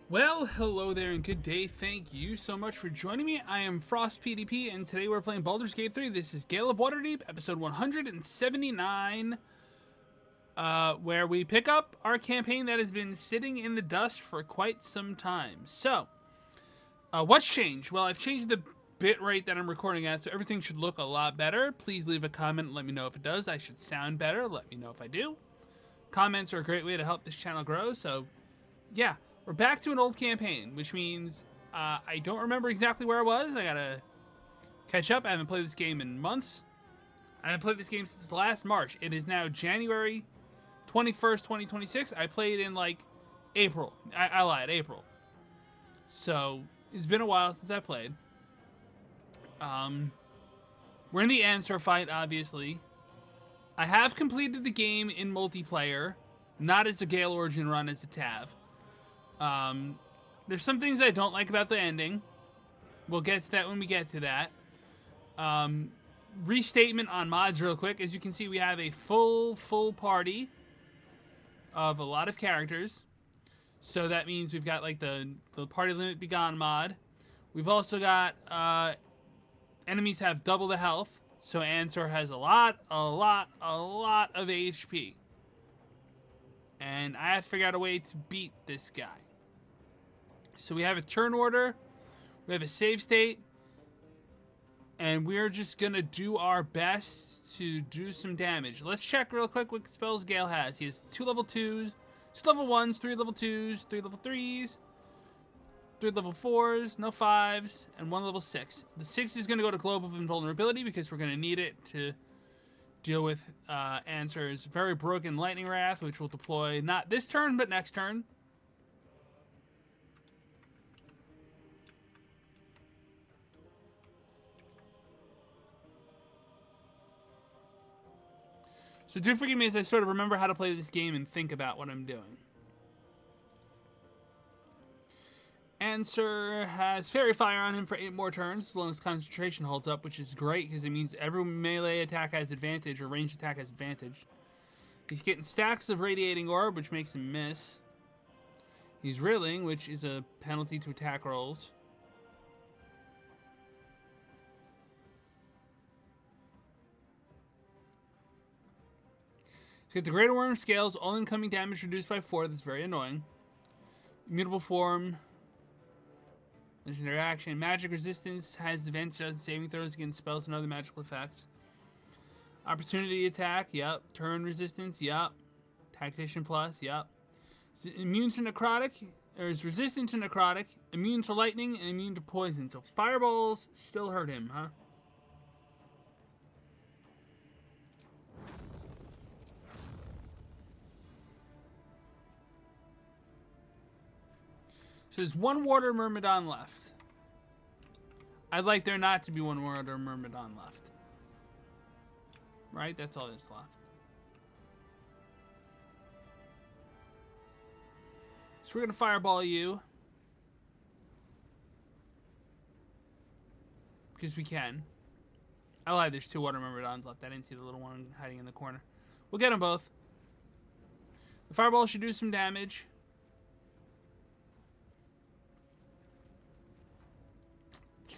Well, hello there and good day. Thank you so much for joining me. I am FrostPDP and today we're playing Baldur's Gate 3. This is Gale of Waterdeep, episode 179, where we pick up our campaign that has been sitting in the dust for quite some time. So, what's changed? Well, I've changed the bit rate that I'm recording at, so everything should look a lot better. Please leave a comment and let me know if it does. I should sound better. Let me know if I do. Comments are a great way to help this channel grow, so yeah. We're back to an old campaign, which means I don't remember exactly where I was. I gotta catch up. I haven't played this game in months. I haven't played this game since last March. It is now January 21st, 2026. I played in like April. I lied, April. So it's been a while since I played. We're in the Ansur fight, obviously. I have completed the game in multiplayer, not as a Gale Origin run, as a TAV. There's some things I don't like about the ending. We'll get to that when we get to that. Restatement on mods real quick. As you can see, we have a full party of a lot of characters. So that means we've got like the party limit be gone mod. We've also got enemies have double the health. So Ansur has a lot of HP. And I have to figure out a way to beat this guy. So we have a turn order, we have a save state, and we're just gonna do our best to do some damage. Let's check real quick what spells Gale has. He has 2 level 2s, 2 level 1s, 3 level 2s, 3 level 3s, 3 level 4s, no 5s, and 1 level 6. The 6 is gonna go to Globe of Invulnerability because we're gonna need it to deal with Ansur's very broken Lightning Wrath, which will deploy not this turn, but next turn. So do forgive me as I sort of remember how to play this game and think about what I'm doing. Ansur has Fairy Fire on him for 8 more turns, as long as concentration holds up, which is great because it means every melee attack has advantage, or ranged attack has advantage. He's getting stacks of Radiating Orb, which makes him miss. He's Reeling, which is a penalty to attack rolls. He's got the Greater Worm Scales, all incoming damage reduced by 4, that's very annoying. Immutable Form. Legendary action. Magic resistance has advantage on saving throws against spells and other magical effects. Opportunity attack, yep. Turn resistance, yep. Tactician plus, yep. Is immune to necrotic, or is resistant to necrotic, immune to lightning, and immune to poison. So fireballs still hurt him, huh? So there's 1 Water Myrmidon left. I'd like there not to be 1 Water Myrmidon left. Right? That's all that's left. So we're going to fireball you. Because we can. I lied, there's 2 Water Myrmidons left. I didn't see the little one hiding in the corner. We'll get them both. The fireball should do some damage.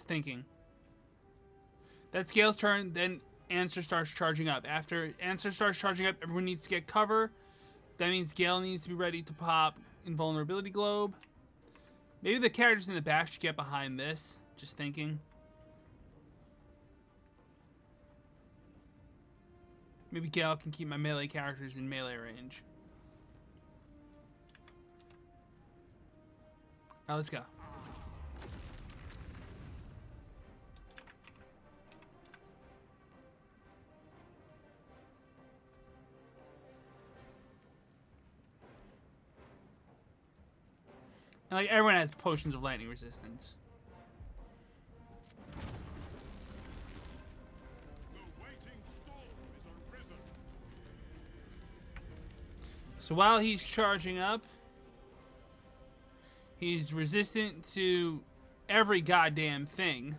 Thinking. That's Gale's turn, then Ansur starts charging up. After Ansur starts charging up, everyone needs to get cover. That means Gale needs to be ready to pop Invulnerability Globe. Maybe the characters in the back should get behind this. Just thinking. Maybe Gale can keep my melee characters in melee range. Now let's go. And like everyone has potions of lightning resistance. So while he's charging up, he's resistant to every goddamn thing.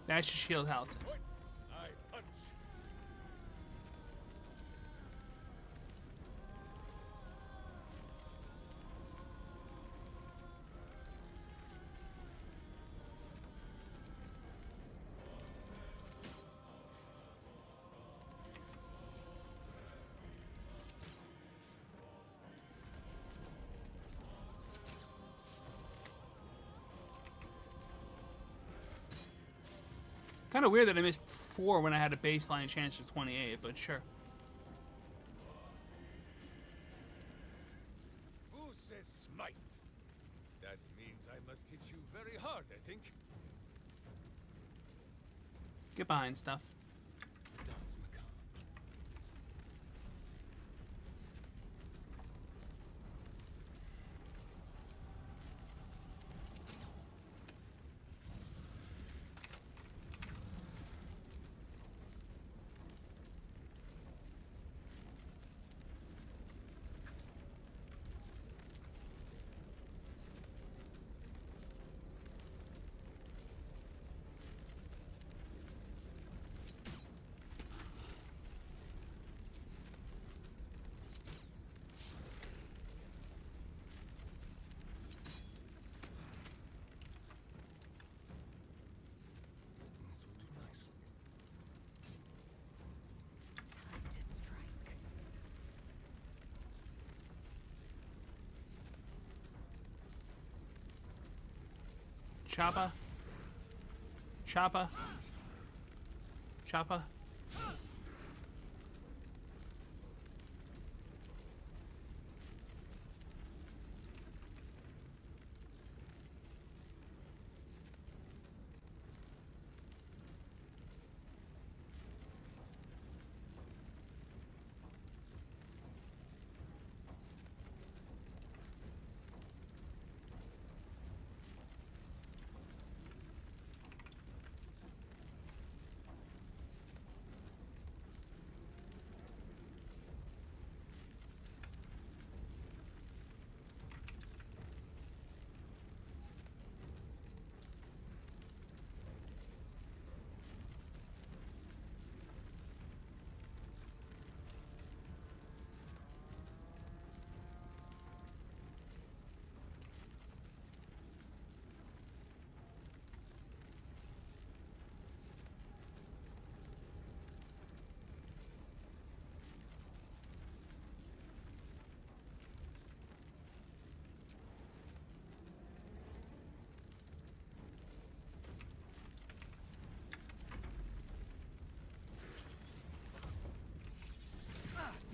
That's your shield house. I punch. Kind of weird that I missed 4 when I had a baseline chance of 28, but sure. Who says smite? That means I must hit you very hard, I think. Get behind stuff. Dance macabre. This will do nicely. Time to strike. Choppa. Choppa. Choppa.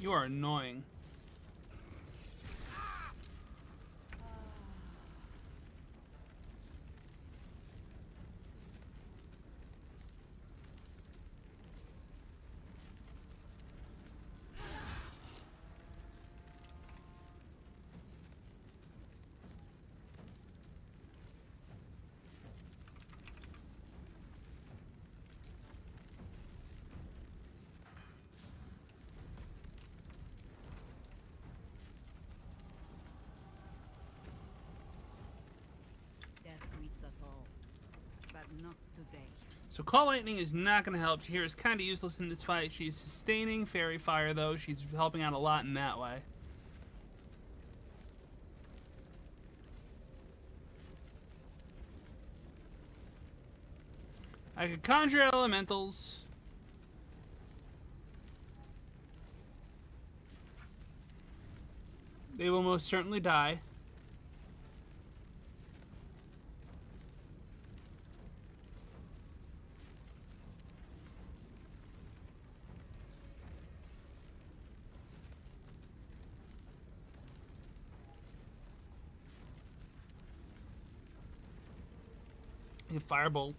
You are annoying. Death greets us all, but not today. So Call Lightning is not going to help. Here is kind of useless in this fight. She's sustaining Fairy Fire, though. She's helping out a lot in that way. I could conjure elementals. They will most certainly die. You can Firebolt.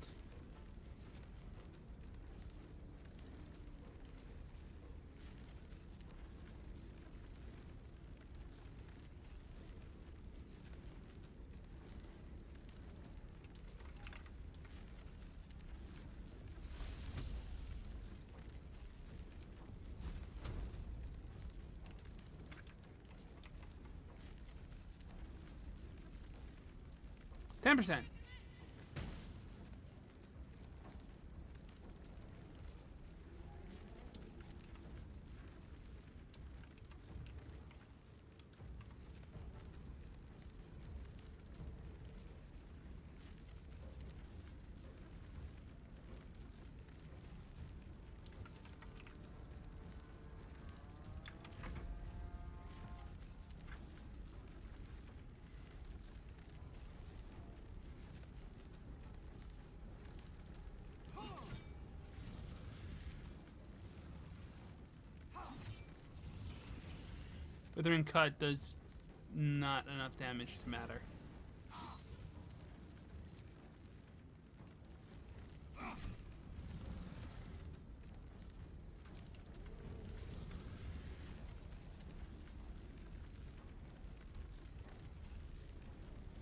Withering Cut does not enough damage to matter.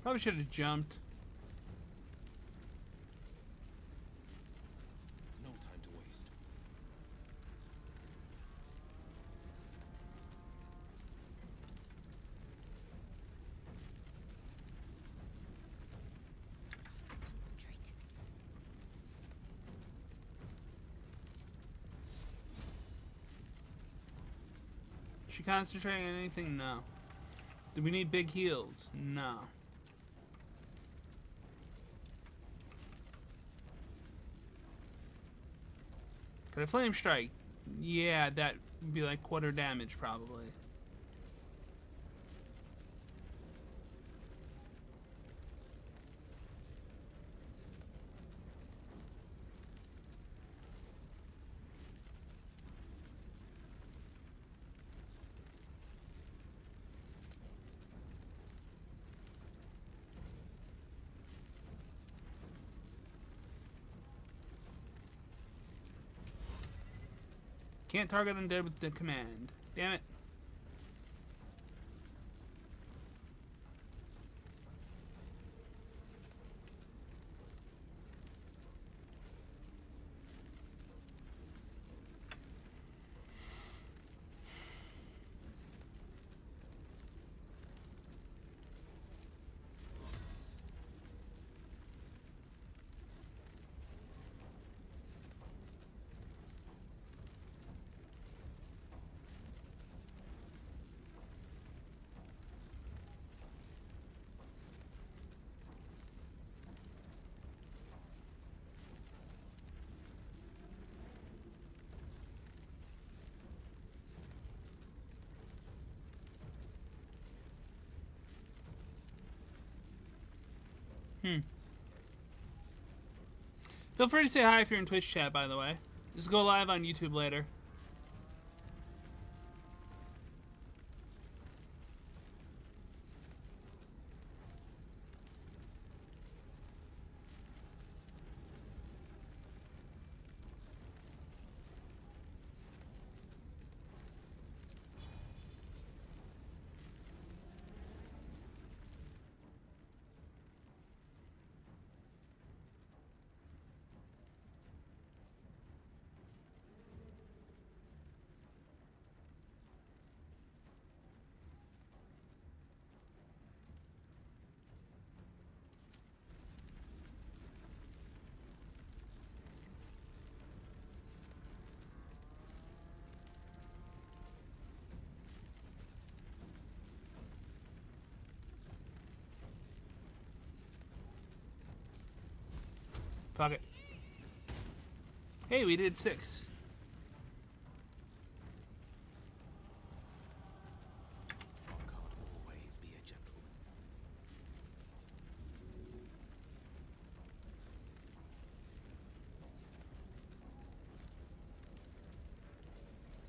Probably should have jumped. No time to waste. Concentrate. Is she concentrating on anything? No. Do we need big heals? No. Could I flame strike? Yeah, that would be like quarter damage probably. Can't target undead with the command. Damn it. Feel free to say hi if you're in Twitch chat, by the way. Just go live on YouTube later. Fuck it. Hey, we did 6. One can't always be a gentleman.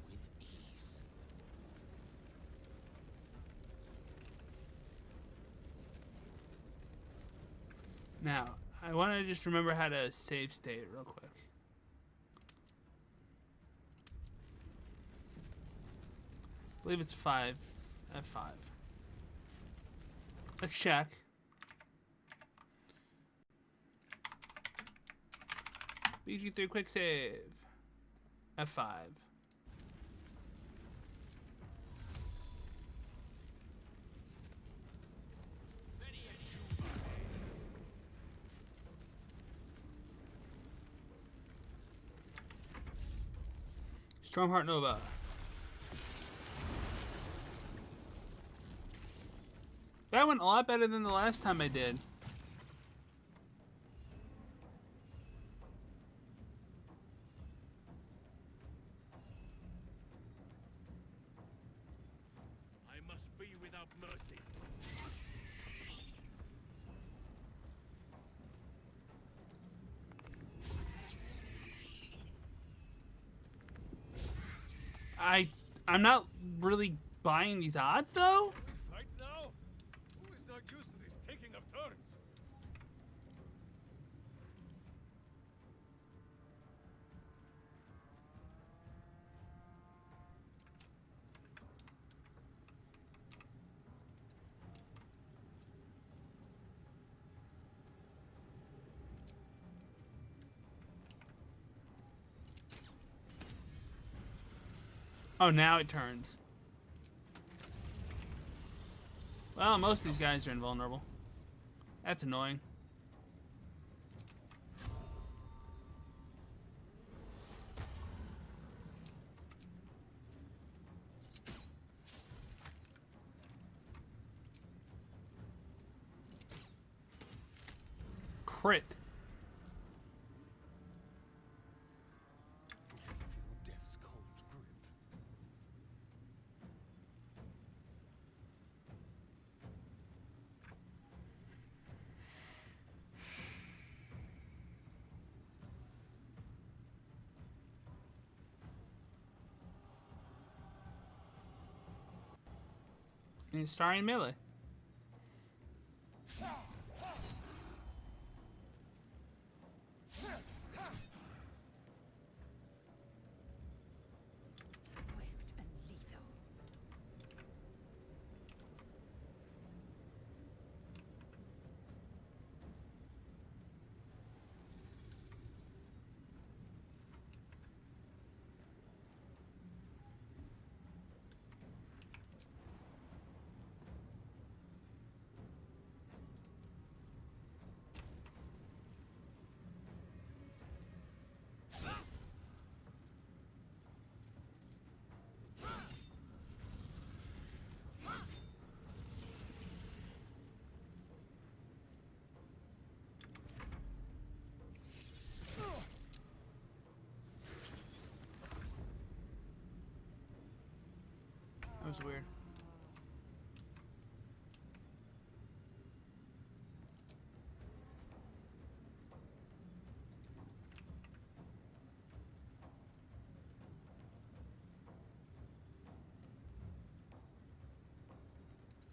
With ease. Now, I want to just remember how to save state real quick. I believe it's 5. F5. Let's check. BG3 quick save. F5. Stormheart Nova. That went a lot better than the last time I did. I must be without mercy. I'm not really buying these odds, though? We fight now? Who is not used to this taking of turns? Oh, now it turns. Well, most of these guys are invulnerable. That's annoying. Crit. Feel death's cold grip. And it's starring melee. Swift and lethal. That was weird.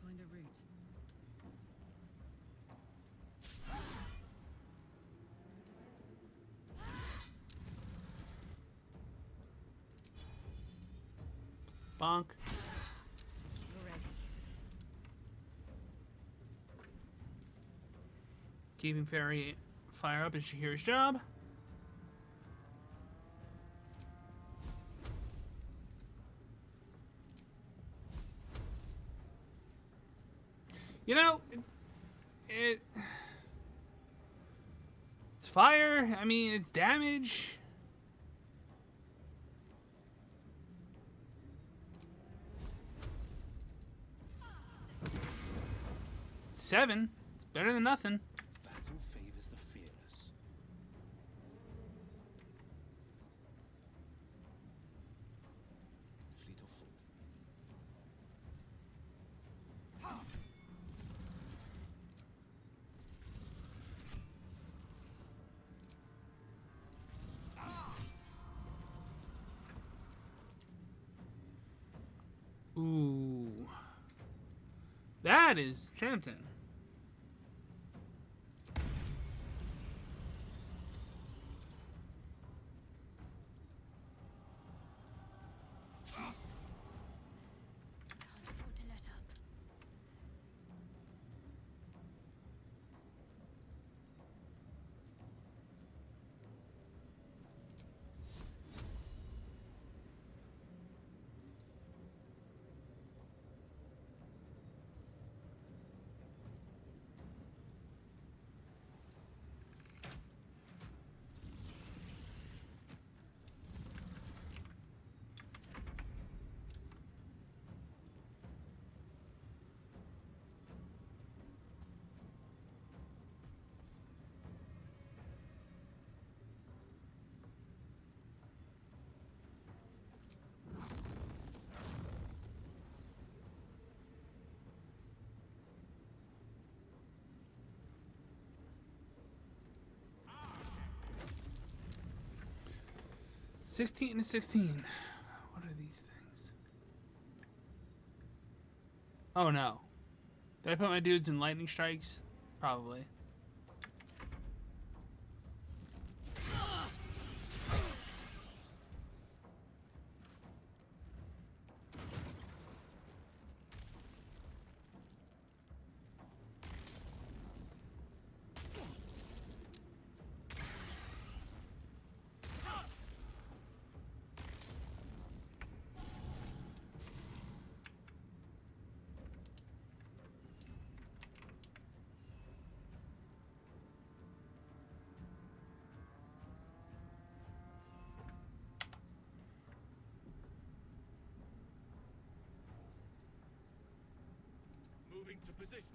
Find a route. Bonk. You're ready. Keeping fairy fire up is Shahir's job. You know, it's fire. I mean, it's damage. Seven. It's better than nothing. Battle favors the fearless. Fleet of foot. Ooh. That is tempting. Can't afford to let up. $16 to 16. What are these things? Oh no. Did I put my dudes in lightning strikes? Probably. Moving to position.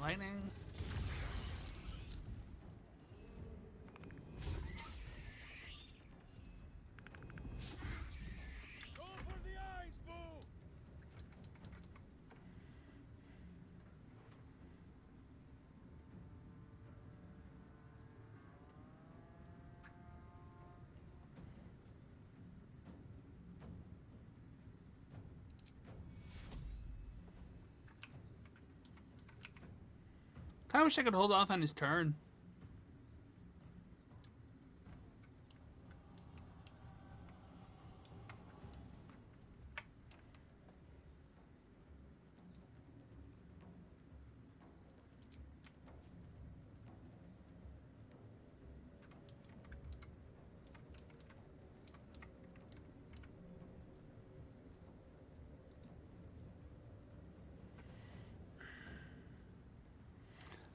Lightning. Go for the eyes, Boo! I wish I could hold off on his turn.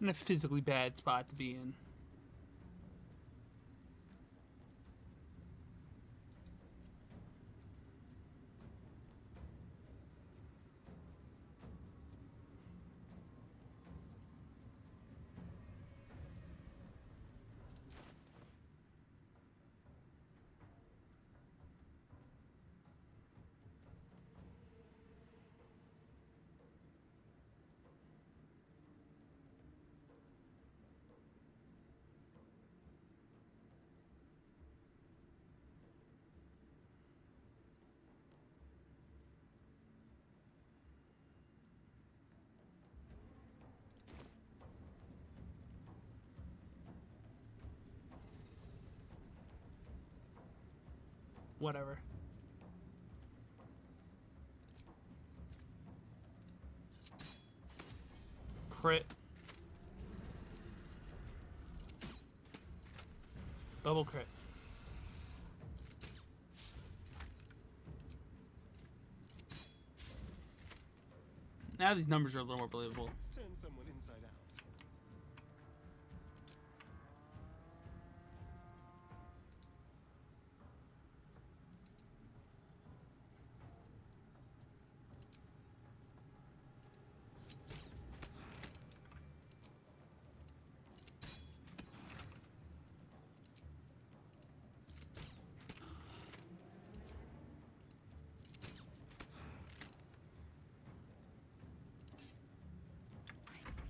In a physically bad spot to be in. Whatever. Crit. Double crit. Now these numbers are a little more believable. Let's turn someone inside out.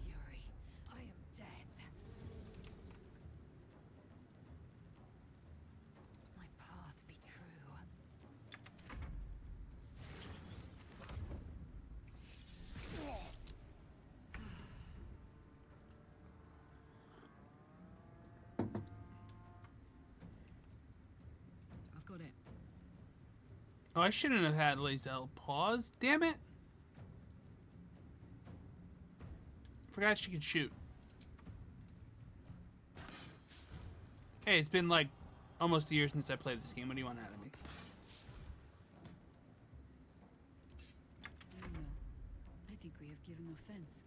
Fury. I am death. My path be true. I've got it. Oh, I shouldn't have had Lazelle pause. Damn it. Forgot she could shoot. Hey, it's been like almost a year since I played this game. What do you want out of me? I don't know. I think we have given offense.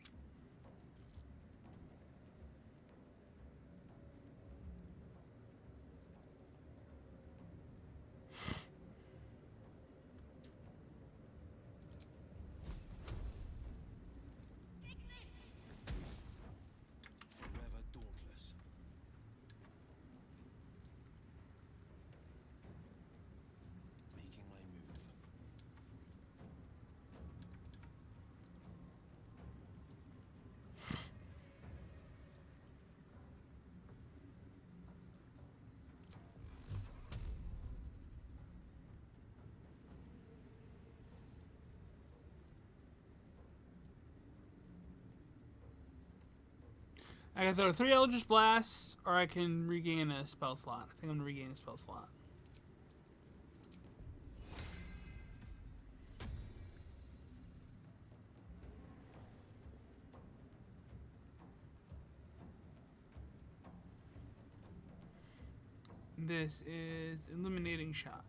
Forever dauntless. Making my move. I can throw 3 Eldritch Blasts, or I can regain a spell slot. I think I'm gonna regain a spell slot. This is Illuminating Shot.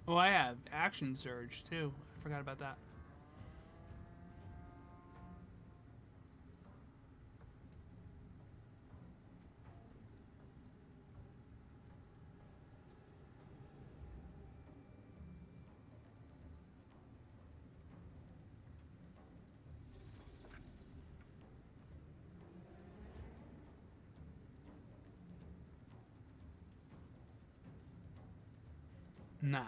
Oh, I have Action Surge too. I forgot about that. Nah.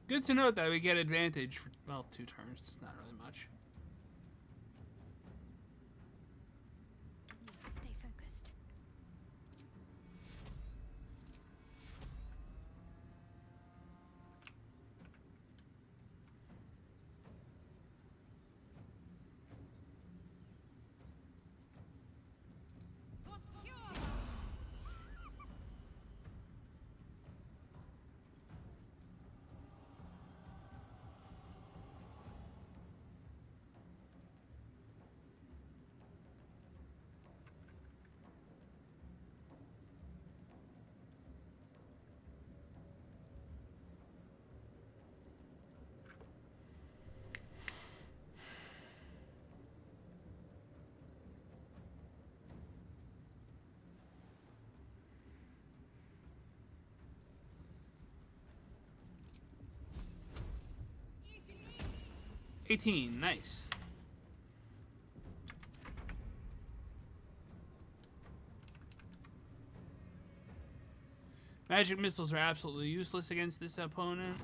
Good to note that we get advantage for, well, 2 turns. It's not really much. Stay focused. $18, nice. Magic missiles are absolutely useless against this opponent.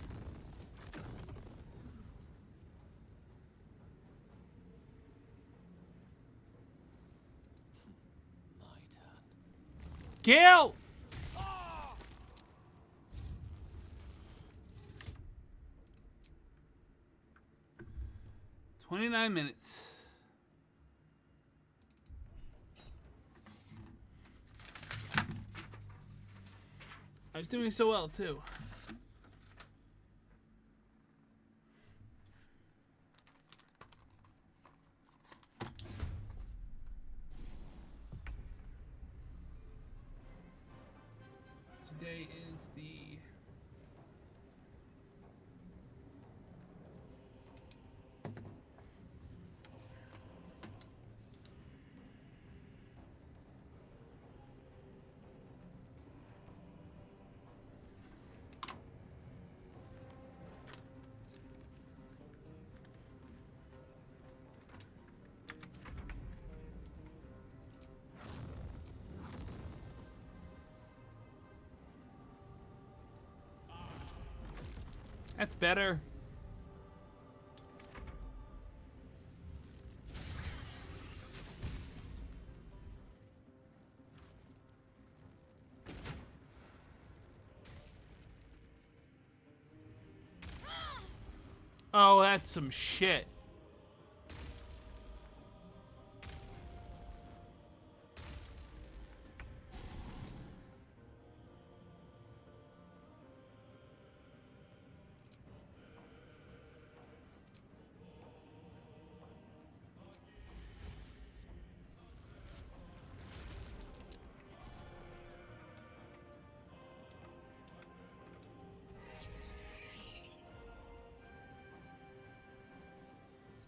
My turn. Gale! 29 minutes. I was doing so well, too. Today is the... That's better. Oh, that's some shit.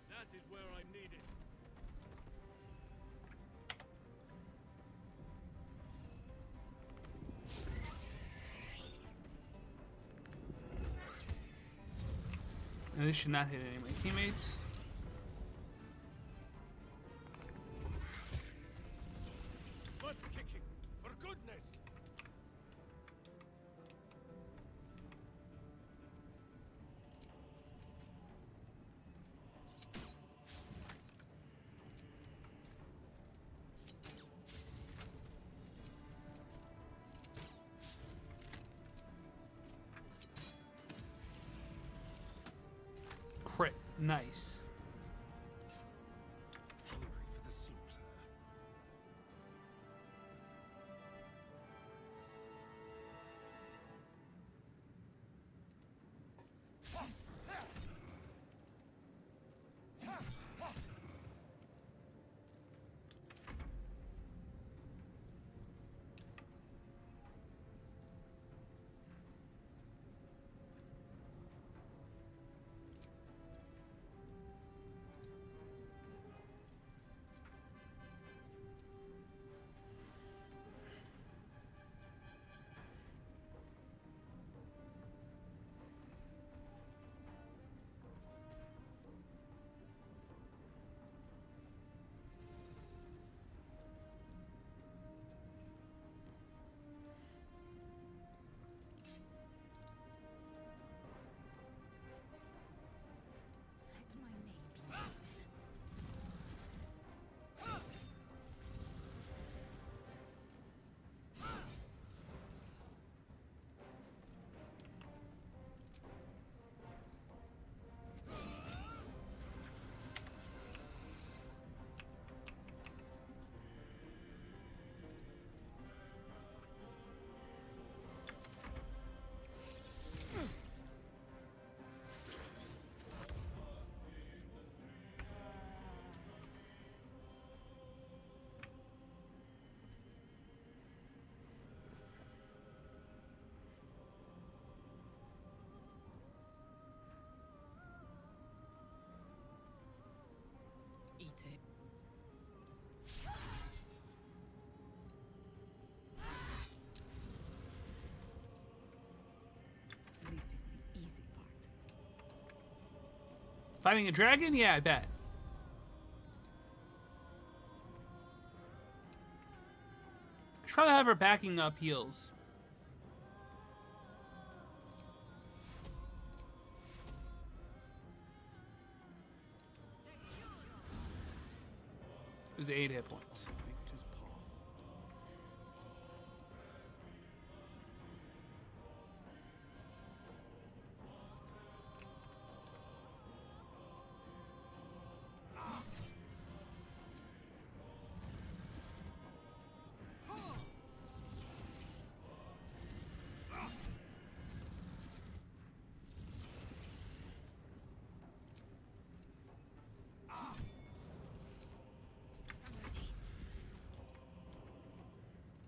That is where I'm needed. And this should not hit any of my teammates. Butt kicking, for goodness! Nice. Hungry for the slaughter. Let my maid live. Eat it. This is the easy part. Fighting a dragon? Yeah, I bet. I should probably have her backing up heals. It was 8 hit points. Victor's path.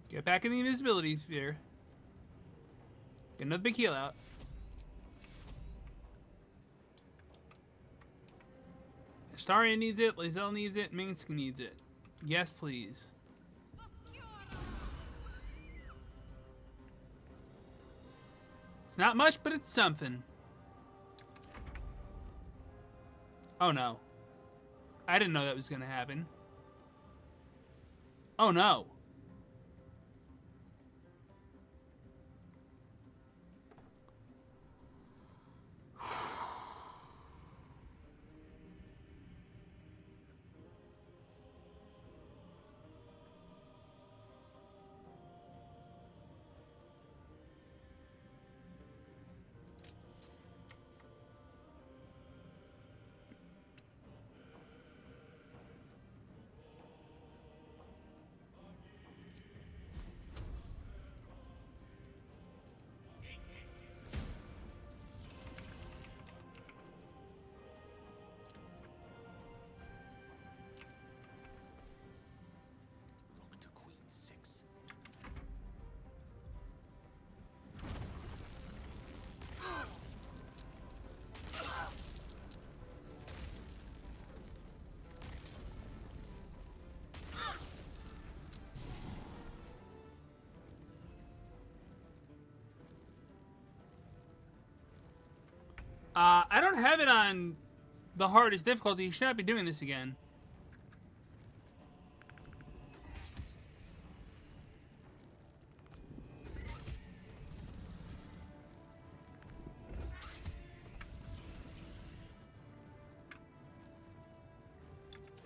Get back in the invisibility sphere. Get another big heal out. Astarion needs it, Lae'zel needs it, Minsk needs it. Yes, please. It's not much, but it's something. Oh no. I didn't know that was gonna happen. Oh no. Look to Queen 6. I don't have it on the hardest difficulty. You should not be doing this again.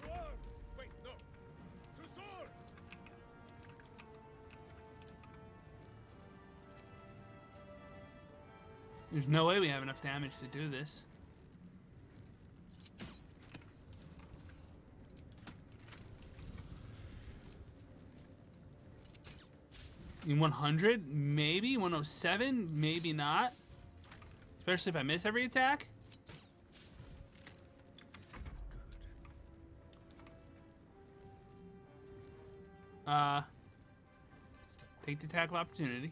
To arms! Wait, no. To swords! There's no way we have enough damage to do this. In 100? Maybe. 107? Maybe not. Especially if I miss every attack. Take the attack of opportunity.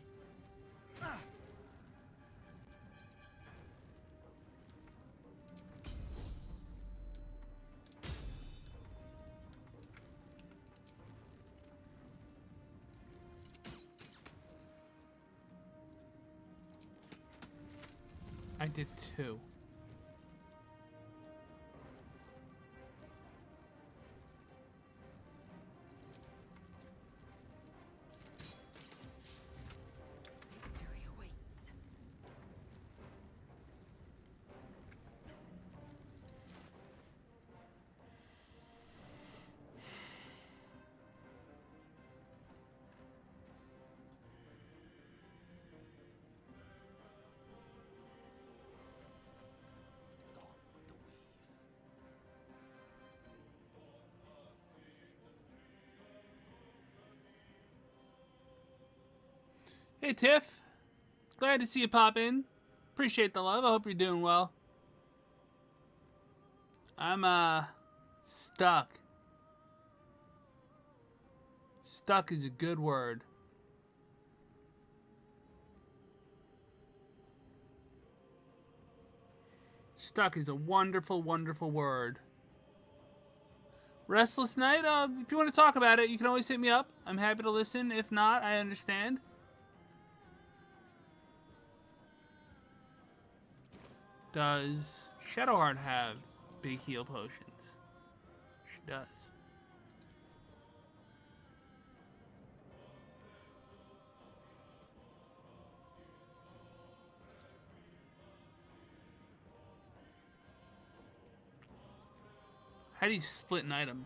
I did 2. Victory awaits. Hey Tiff, glad to see you pop in. Appreciate the love. I hope you're doing well. I'm stuck. Stuck is a good word. Stuck is a wonderful, wonderful word. Restless night? If you want to talk about it, you can always hit me up. I'm happy to listen. If not, I understand. Does Shadowheart have big heal potions? She does. How do you split an item?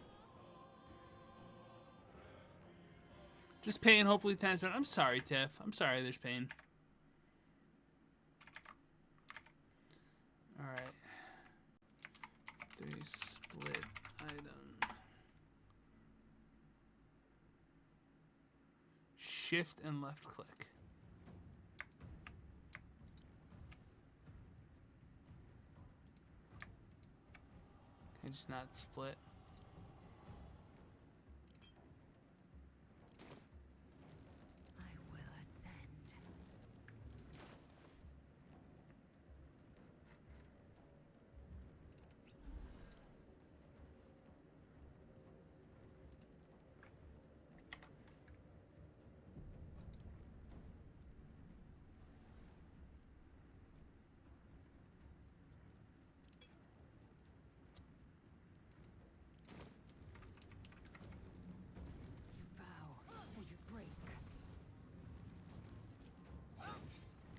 Just pain, hopefully times better. I'm sorry, Tiff. I'm sorry there's pain. Alright. 3 split item. Shift and left click. Can I just not split? I will ascend.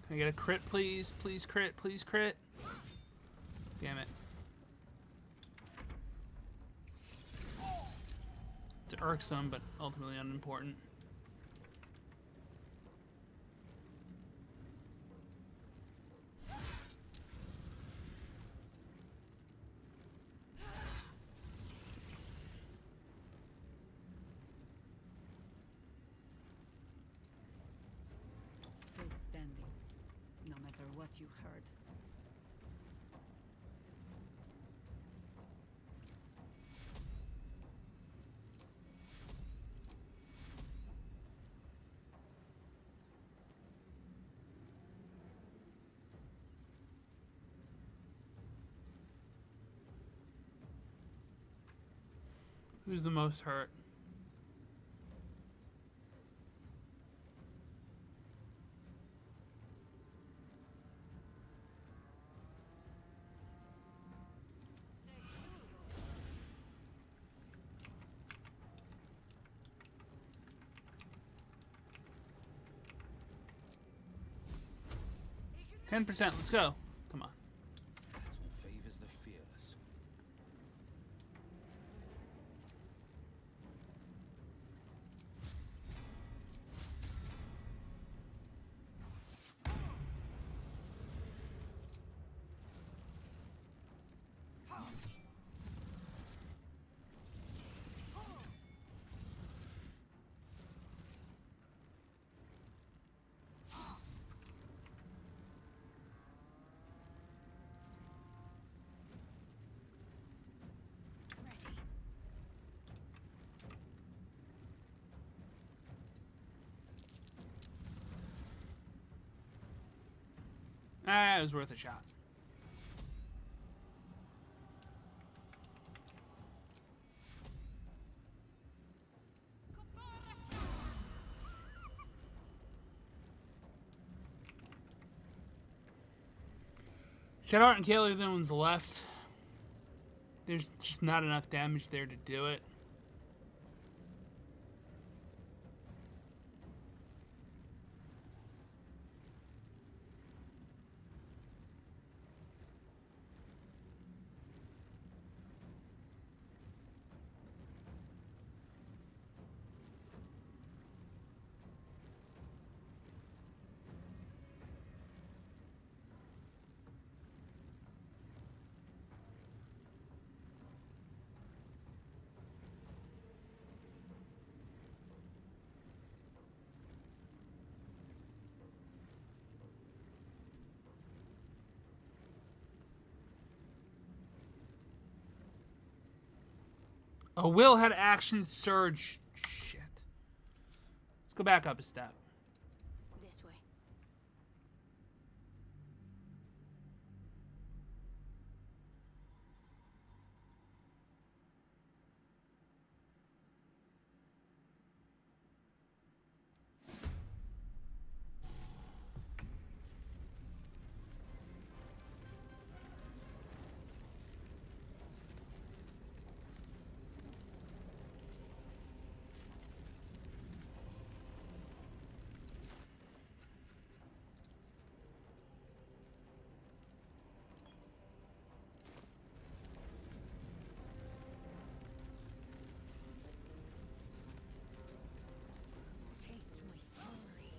Can I get a crit, please? Please crit, please crit. Damn it. It's irksome, but ultimately unimportant. Still standing, no matter what you heard. Who's the most hurt? $10%. Let's go. Come on. Battle favors the fearless. It was worth a shot. Shadowheart and Gale are the ones left. There's just not enough damage there to do it. Oh, Will had action surge. Shit. Let's go back up a step. This way. Taste my fury.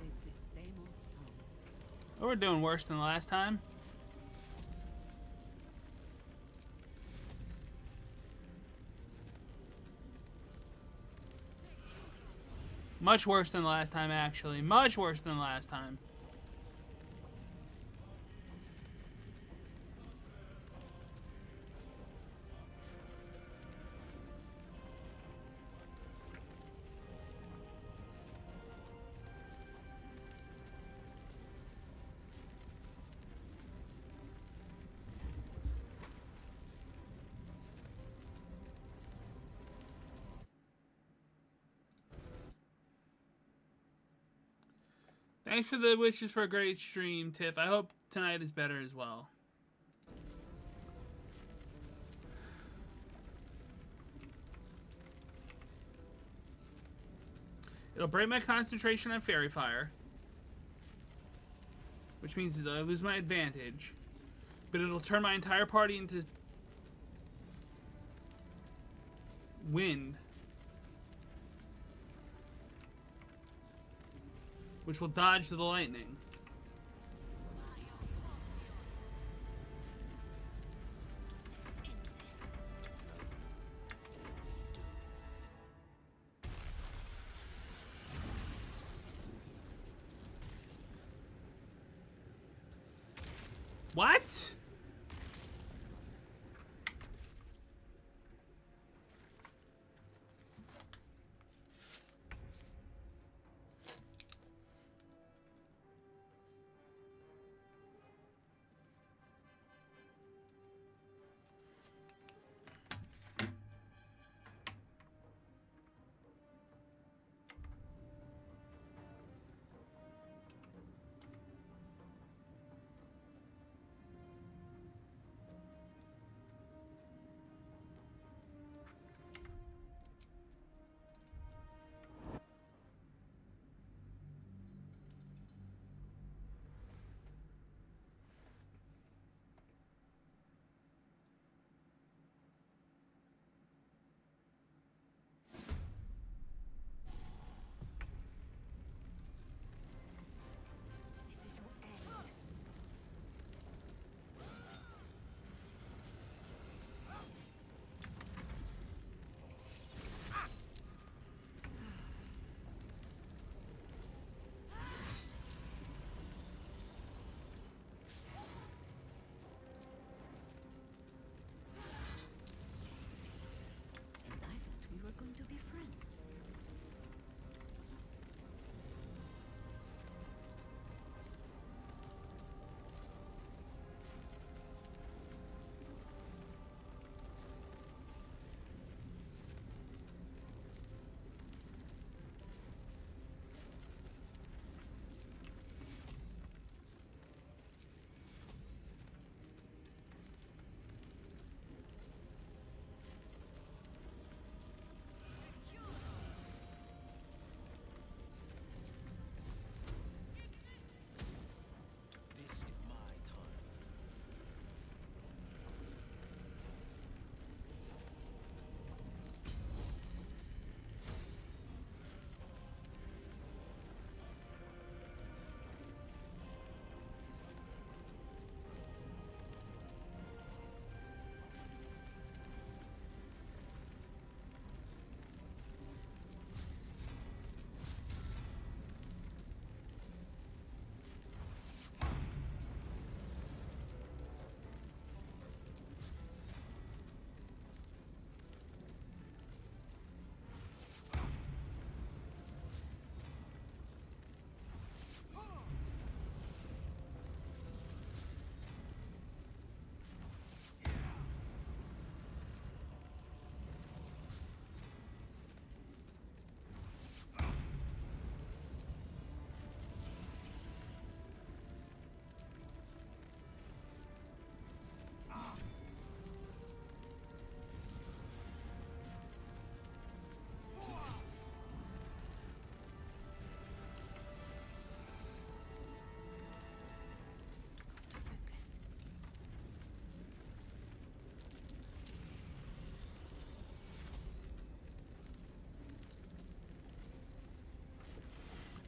Always the same old song. Oh, we're doing worse than last time. Much worse than last time, actually. Much worse than last time. Thanks for the wishes for a great stream, Tiff. I hope tonight is better as well. It'll break my concentration on Fairy Fire, which means I lose my advantage. But it'll turn my entire party into wind, which will dodge the lightning. What?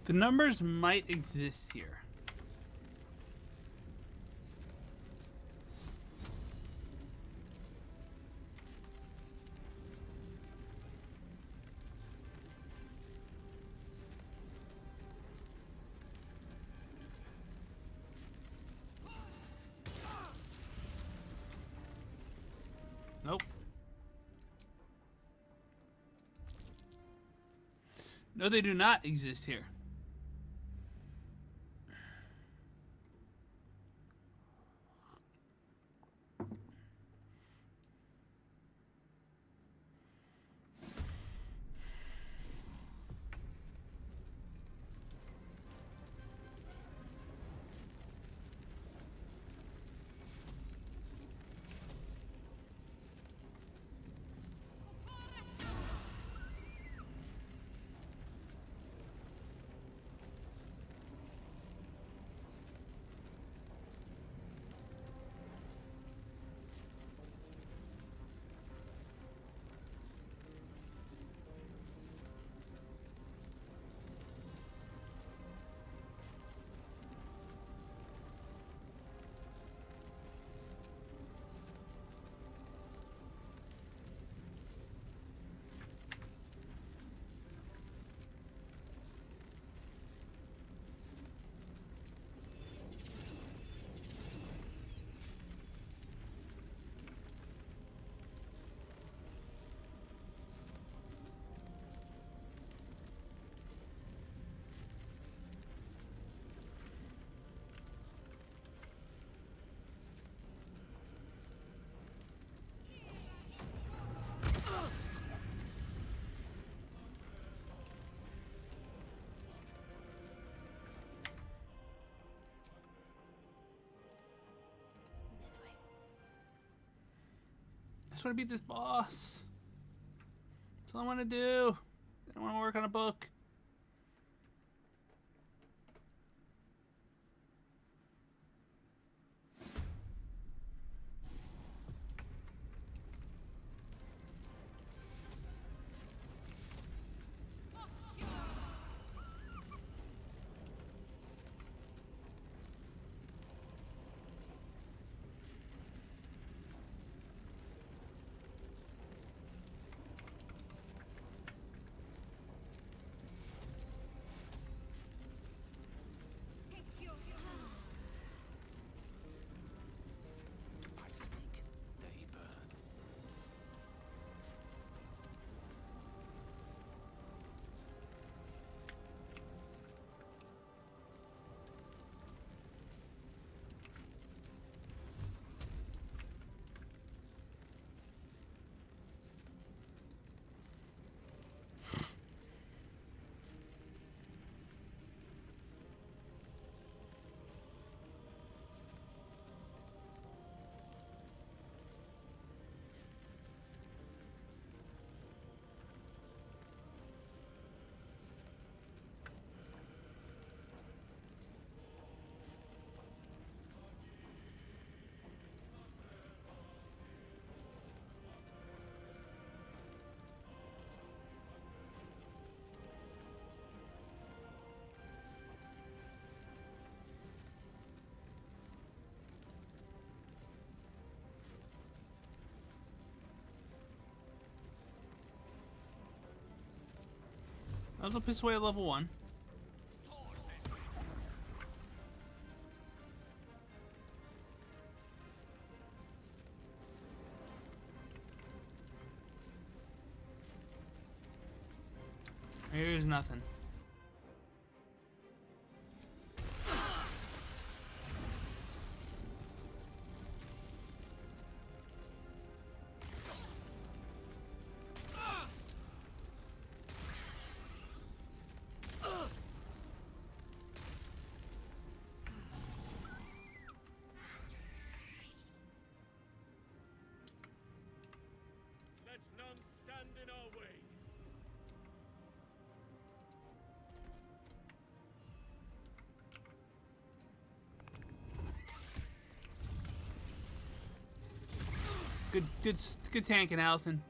The numbers might exist here. Nope. No, they do not exist here. I just want to beat this boss. That's all I want to do. I don't want to work on a book. I was a piece away at level 1. Here's nothing. Let none stand in our way. Good tanking, Allison.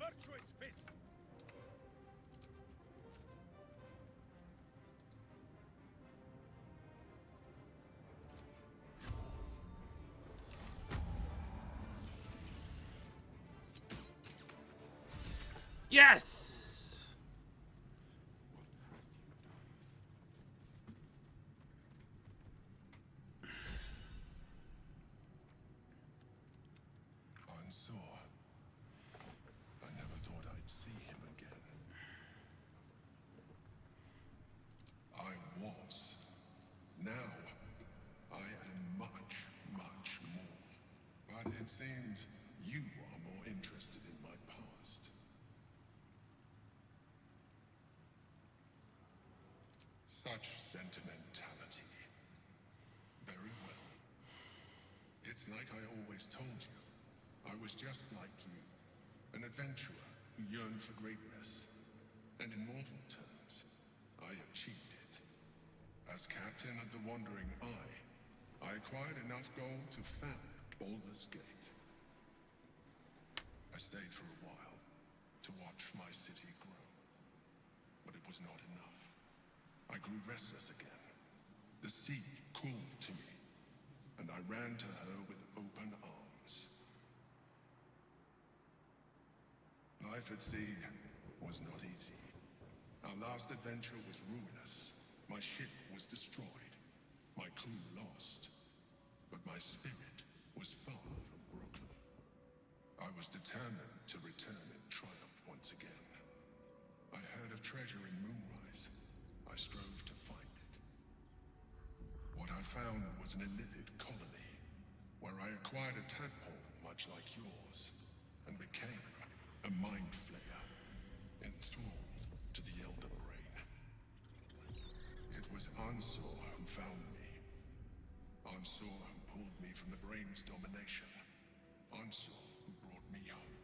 virtuous fist. Yes! Ansur. I never thought I'd see him again. I was. Now, I am much, much more. But it seems you are more interested in my past. Such sentimentality. Very well. It's like I always told you. I was just like you. An adventurer who yearned for greatness. And in mortal terms, I achieved it. As captain of the Wandering Eye, I acquired enough gold to found Baldur's Gate. I stayed for a while to watch my city grow. But it was not enough. I grew restless again. The sea called to me, and I ran to her with open arms. Life at sea was not easy. Our last adventure was ruinous. My ship was destroyed, my crew lost, but my spirit was far from broken. I was determined to return in triumph once again. I heard of treasure in Moonrise. I strove to find it. What I found was an illithid colony, where I acquired a tadpole much like yours, and became a mind flayer, enthralled to the Elder Brain. It was Ansur who found me. Ansur who pulled me from the Brain's domination. Ansur who brought me home.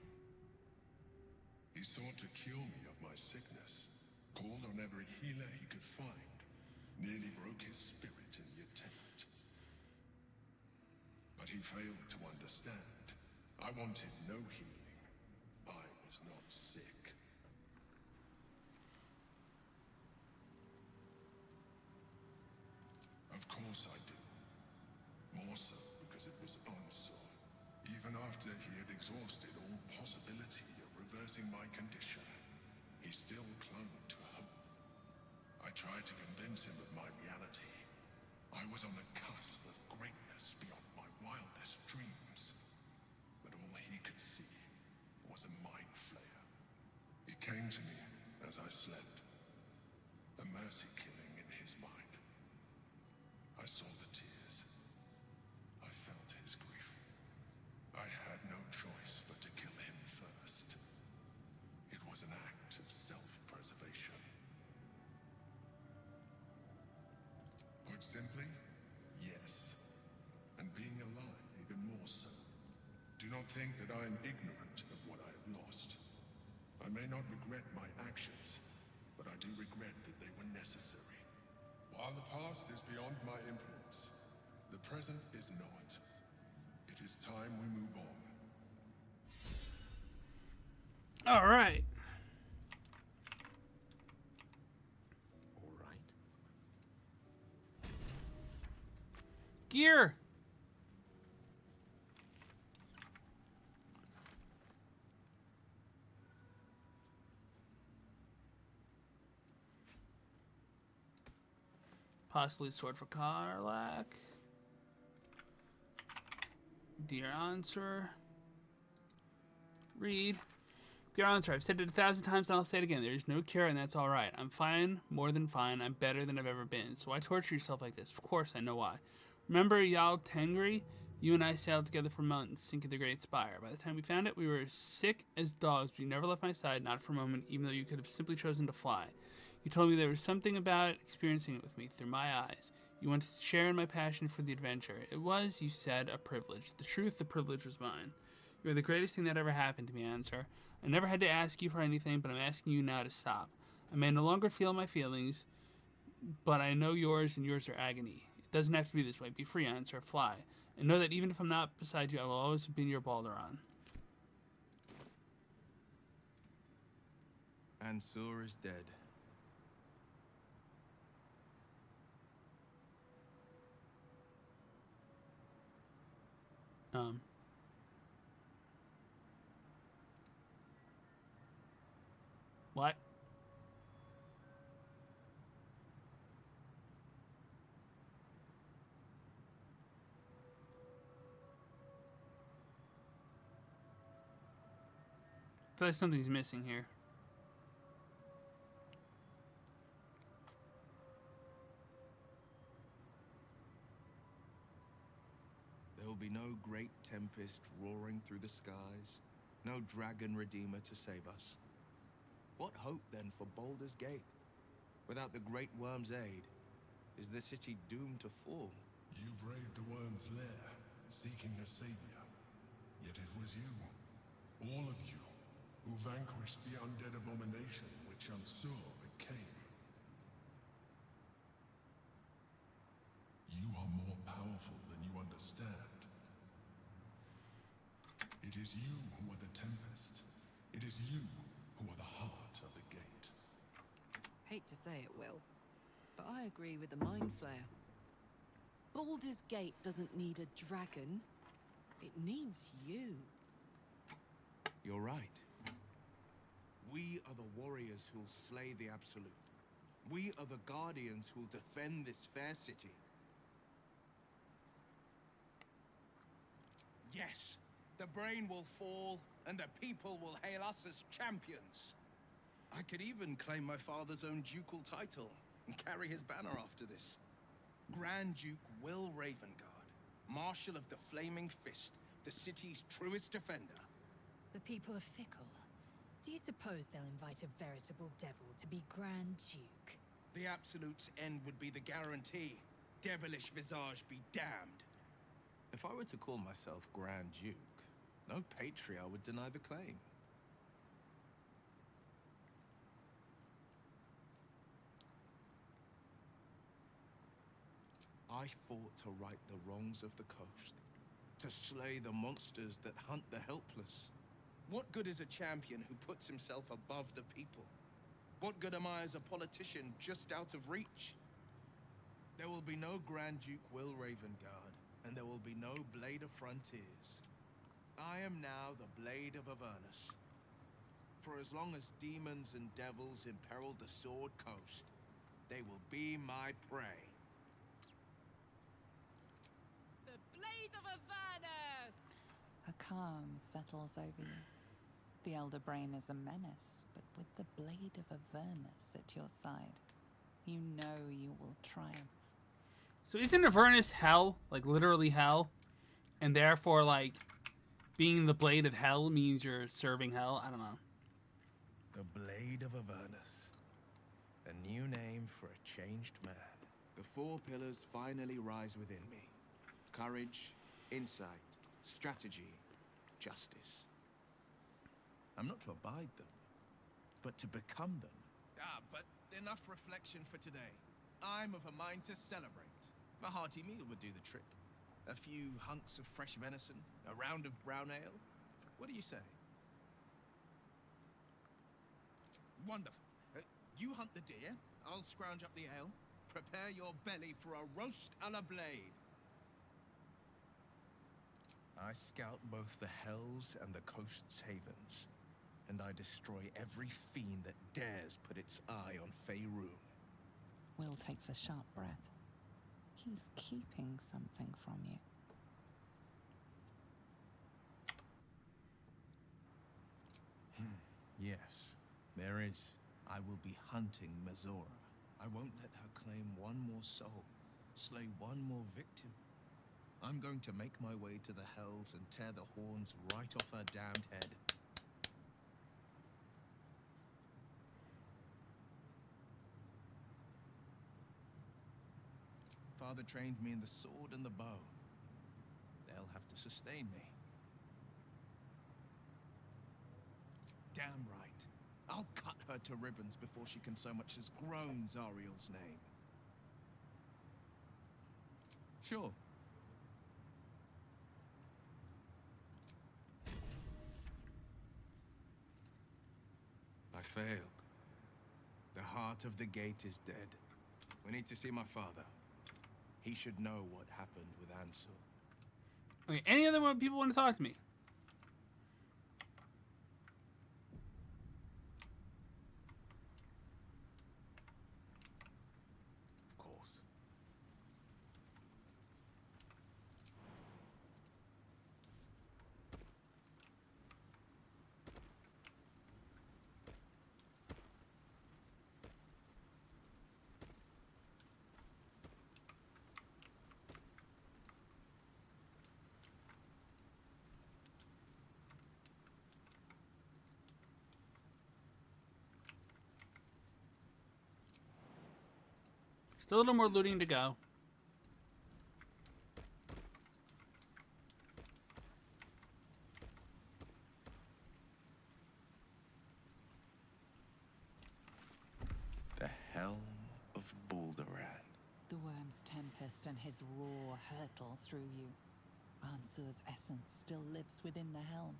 He sought to cure me of my sickness, called on every healer he could find, nearly broke his spirit in the attempt. But he failed to understand. I wanted no healing. I was not sick. Of course I do. More so because it was Ansur. Even after he had exhausted all possibility of reversing my condition, he still clung to hope. I tried to convince him of my reality. I was on the cusp of greatness beyond my wildest dreams. But all he could see was a mind flayer. It came to me as I slept. A mercy killing in his mind. I saw the tears. I felt his grief. I had no choice but to kill him first. It was an act of self-preservation. Put simply, yes. And being alive even more so. Do not think that I am ignorant of what I have lost. I may not regret my actions, but I do regret that they were necessary. While the past is beyond my influence, the present is not. It is time we move on. All right. All right. Gear. Possibly sword for Karlak. Dear Ansur. Read. Dear Ansur, I've said it 1,000 times and I'll say it again. There's no cure and that's alright. I'm fine, more than fine. I'm better than I've ever been. So why torture yourself like this? Of course I know why. Remember Yal Tengri? You and I sailed together for months, sinking the Great Spire. By the time we found it, we were sick as dogs, but you never left my side, not for a moment, even though you could have simply chosen to fly. You told me there was something about experiencing it with me through my eyes. You wanted to share in my passion for the adventure. It was, you said, a privilege. The truth, the privilege was mine. You are the greatest thing that ever happened to me, Ansur. I never had to ask you for anything, but I'm asking you now to stop. I may no longer feel my feelings, but I know yours and yours are agony. It doesn't have to be this way. Be free, Ansur. Fly. And know that even if I'm not beside you, I will always have been your Baldur. Ansur is dead. What? I feel like something's missing here. There will be no great tempest roaring through the skies, no dragon redeemer to save us. What hope then for Baldur's Gate? Without the great worm's aid, is the city doomed to fall? You braved the worm's lair, seeking a savior. Yet it was you, all of you, who vanquished the undead abomination which Ansur became. You are more powerful than you understand. It is you who are the Tempest. It is you who are the heart of the gate. Hate to say it, Will, but I agree with the Mind Flayer. Baldur's Gate doesn't need a dragon. It needs you. You're right. We are the warriors who'll slay the Absolute. We are the guardians who'll defend this fair city. Yes, the brain will fall, and the people will hail us as champions. I could even claim my father's own ducal title and carry his banner after this. Grand Duke Will Ravengard, Marshal of the Flaming Fist, the city's truest defender. The people are fickle. Do you suppose they'll invite a veritable devil to be Grand Duke? The Absolute's end would be the guarantee. Devilish visage be damned. If I were to call myself Grand Duke, no patriarch would deny the claim. I fought to right the wrongs of the coast, to slay the monsters that hunt the helpless. What good is a champion who puts himself above the people? What good am I as a politician just out of reach? There will be no Grand Duke Will Ravengard, and there will be no Blade of Frontiers. I am now the Blade of Avernus. For as long as demons and devils imperil the Sword Coast, they will be my prey. The Blade of Avernus! A calm settles over you. The Elder Brain is a menace, but with the Blade of Avernus at your side, you know you will triumph. So isn't Avernus hell? Like, literally hell? And therefore, like, being the Blade of Hell means you're serving hell? I don't know. The Blade of Avernus. A new name for a changed man. The four pillars finally rise within me. Courage, insight, strategy, justice. I'm not to abide them, but to become them. But enough reflection for today. I'm of a mind to celebrate. A hearty meal would do the trick. A few hunks of fresh venison, a round of brown ale. What do you say? Wonderful. You hunt the deer, I'll scrounge up the ale. Prepare your belly for a roast a la Blade. I scout both the hells and the coast's havens, and I destroy every fiend that dares put its eye on Faerun. Will takes a sharp breath. He's keeping something from you. Yes, there is. I will be hunting Mazora. I won't let her claim one more soul, slay one more victim. I'm going to make my way to the hells and tear the horns right off her damned head. Father trained me in the sword and the bow. They'll have to sustain me. Damn right. I'll cut her to ribbons before she can so much as groan Zariel's name. Sure. I failed. The heart of the gate is dead. We need to see my father. He should know what happened with Ansur. Okay, any other people want to talk to me? Of course. Still a little more looting to go. The Helm of Baldur. The worm's tempest and his roar hurtle through you. Ansur's essence still lives within the helm,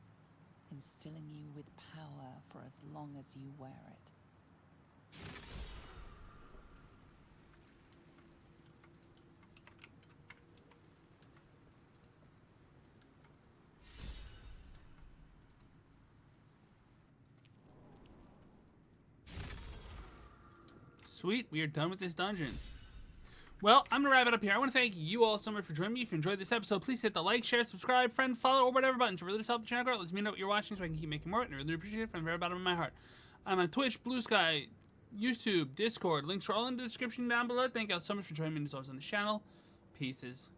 instilling you with power for as long as you wear it. Sweet, we are done with this dungeon. Well, I'm going to wrap it up here. I want to thank you all so much for joining me. If you enjoyed this episode, please hit the like, share, subscribe, friend, follow, or whatever buttons. It really does help the channel grow. It lets me know what you're watching so I can keep making more. And I really appreciate it from the very bottom of my heart. I'm on Twitch, Bluesky, YouTube, Discord. Links are all in the description down below. Thank you all so much for joining me as always on the channel. Pieces.